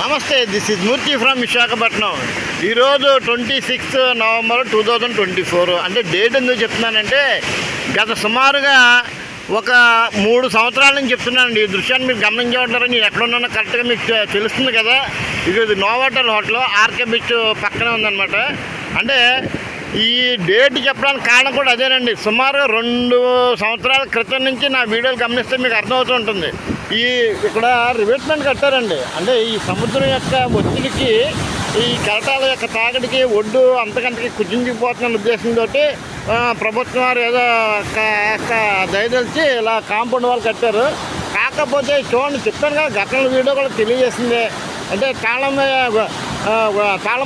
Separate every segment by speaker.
Speaker 1: నమస్తే, this is Murthy from Visakhapatnam. ఈరోజు 26 November 2024. అంటే డేట్ ఎందుకు చెప్తున్నానంటే, గత సుమారుగా ఒక 3 సంవత్సరాల నుంచి చెప్తున్నానండి. ఈ దృశ్యాన్ని మీరు గమనించే ఉంటారు. నేను ఎక్కడున్నానో కరెక్ట్గా మీకు తెలుస్తుంది కదా. ఇది నోవాటల్ హోటల్ ఆర్కే బీచ్ పక్కనే ఉందన్నమాట. అంటే ఈ డేట్ చెప్పడానికి కారణం కూడా అదేనండి. సుమారుగా 2 సంవత్సరాల క్రితం నుంచి నా వీడియోలు గమనిస్తే మీకు అర్థమవుతూ ఉంటుంది. ఇక్కడ రివెట్మెంట్ కట్టారండి. అంటే ఈ సముద్రం యొక్క ఒత్తిడికి, ఈ కెరటాల యొక్క తాగడికి ఒడ్డు అంతకంతకి కుచించిపోతున్న ఉద్దేశంతో ప్రభుత్వం వారు ఏదో దయదలిచి ఇలా కాంపౌండ్ వాళ్ళు కట్టారు. కాకపోతే చూడండి, చెప్పాను కదా, గతంలో వీడియో కూడా తెలియజేసింది. అంటే తాళం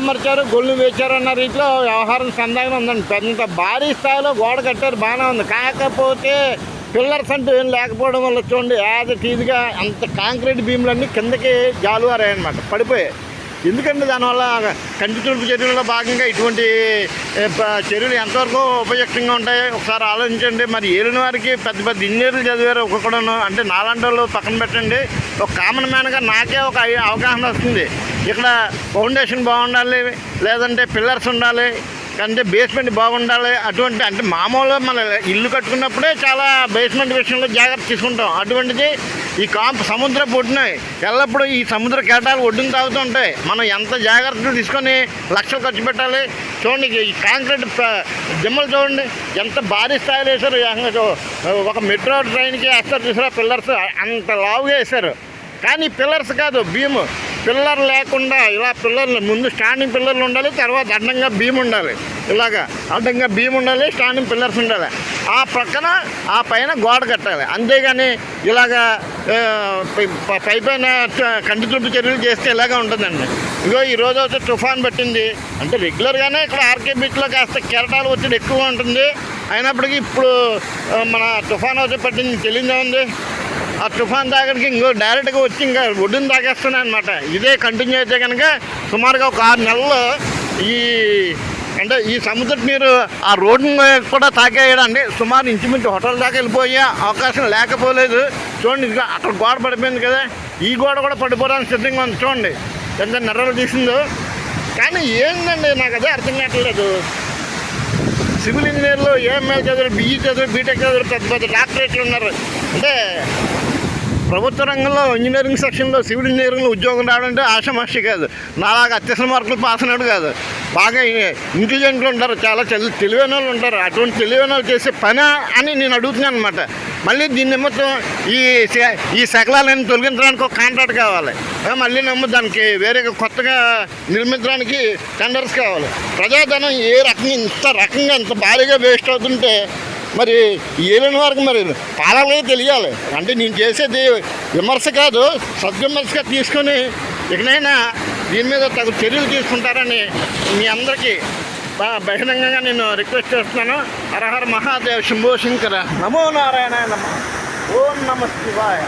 Speaker 1: మరిచారు, గొల్లు వేచారు అన్న రీతిలో వ్యవహారం సందాగా ఉందండి. పెద్ద భారీ స్థాయిలో గోడ కట్టారు, బాగానే ఉంది. కాకపోతే పిల్లర్స్ అంటూ ఏం లేకపోవడం వల్ల చూడండి, టీజీగా అంత కాంక్రీట్ బీమ్లన్నీ కిందకి జాలువారాయన్నమాట, పడిపోయాయి. ఎందుకంటే దానివల్ల కంటి తుడుపు చర్యల్లో భాగంగా ఇటువంటి చర్యలు ఎంతవరకు ఉపయుక్తంగా ఉంటాయి ఒకసారి ఆలోచించండి. మరి ఏలిన వారికి పెద్ద పెద్ద ఇంజనీర్లు చదివారు ఒక్కొక్కడను. అంటే నాలాంటి వాళ్ళు పక్కన పెట్టండి, ఒక కామన్ మ్యాన్గా నాకే ఒక అవగాహన వస్తుంది. ఇక్కడ ఫౌండేషన్ బాగుండాలి, లేదంటే పిల్లర్స్ ఉండాలి, అంటే బేస్మెంట్ బాగుండాలి. అటువంటి అంటే మామూలుగా మన ఇల్లు కట్టుకున్నప్పుడే చాలా బేస్మెంట్ విషయంలో జాగ్రత్త తీసుకుంటాం. అటువంటిది ఈ సముద్రపు ఒడ్డునాయి ఎల్లప్పుడూ ఈ సముద్ర కెరటాలు ఒడ్డును తాగుతూ ఉంటాయి. మనం ఎంత జాగ్రత్తలు తీసుకొని లక్షలు ఖర్చు పెట్టాలి. చూడండి, ఈ కాంక్రీట్ దిమ్మలు చూడండి ఎంత భారీ స్థాయిలో వేశారు. ఒక మెట్రో ట్రైన్కి వేస్తారు చూసారా పిల్లర్స్, అంత లావుగా వేశారు. కానీ పిల్లర్స్ కాదు, బీమ్. పిల్లర్ లేకుండా ఇలా పిల్లర్లు ముందు స్టాండింగ్ పిల్లర్లు ఉండాలి, తర్వాత అడ్డంగా బీమ్ ఉండాలి. ఇలాగా అడ్డంగా బీమ్ ఉండాలి, స్టాండింగ్ పిల్లర్స్ ఉండాలి. ఆ పక్కన ఆ పైన గోడ కట్టాలి. అంతేగాని ఇలాగా పైన కంటి తుడుపు చర్యలు చేస్తే ఇలాగే ఉంటుందండి. ఇగో ఈరోజు అయితే తుఫాన్ పట్టింది. అంటే రెగ్యులర్గానే ఇక్కడ ఆర్కే బీచ్లో కాస్త కెరటాలు ఒత్తిడి ఎక్కువ ఉంటుంది. అయినప్పటికీ ఇప్పుడు మన తుఫాన్ అయితే పట్టింది, తెలియదే ఉంది. ఆ తుఫాన్ తాగడికి ఇంకో డైరెక్ట్గా వచ్చి ఇంకా ఒడ్డును తాగేస్తున్నాయి అనమాట. ఇదే కంటిన్యూ అయితే కనుక సుమారుగా ఒక 6 నెలలు ఈ సముద్ర నీరు ఆ రోడ్డును కూడా తాకేయడండి. సుమారు ఇంచుమించు హోటల్ దాకా వెళ్ళిపోయే అవకాశం లేకపోలేదు. చూడండి, ఇదిగా అక్కడ గోడ పడిపోయింది కదా, ఈ గోడ కూడా పడిపోవడానికి సిద్ధంగా ఉంది. చూడండి ఎంత నెర్రలు తీసిందో. కానీ ఏంటండి, నాకు అదే అర్థం కావట్లేదు. సివిల్ ఇంజనీర్లు, ఏఎంఎల్ చదువులు, బీఈ చదువులు, బీటెక్ చదువులు, పెద్ద పెద్ద డాక్టరేట్లు ఉన్నారు. అంటే ప్రభుత్వ రంగంలో ఇంజనీరింగ్ సెక్షన్లో సివిల్ ఇంజనీరింగ్లో ఉద్యోగం రావడం అంటే ఆషామాషి కాదు. నాలాగా అత్యవసర మార్కులు పాస్ అయినాడు కాదు. బాగా ఇంటెలిజెంట్లు ఉంటారు, చాలా తెలివైన వాళ్ళు ఉంటారు. అటువంటి తెలివైన వాళ్ళు చేసే పని అని నేను అడుగుతున్నాను అనమాట. మళ్ళీ దీని నిమిత్తం ఈ శకలాలను తొలగించడానికి ఒక కాంట్రాక్ట్ కావాలి. మళ్ళీ దానికి వేరే కొత్తగా నిర్మించడానికి టెండర్స్ కావాలి. ప్రజాధనం ఇంత రకంగా ఇంత భారీగా వేస్ట్ అవుతుంటే మరి ఏలిన వారికి మరి పాలనే తెలియాలి. అంటే నేను చేసేది విమర్శ కాదు, సద్విమర్శగా తీసుకొని ఇకనైనా దీని మీద తగు చర్యలు తీసుకుంటారని మీ అందరికీ బహిరంగంగా నేను రిక్వెస్ట్ చేస్తున్నాను. హర హర మహాదేవ్, శంభో శంకర, నమో నారాయణ, నమః ఓం నమః శివాయ.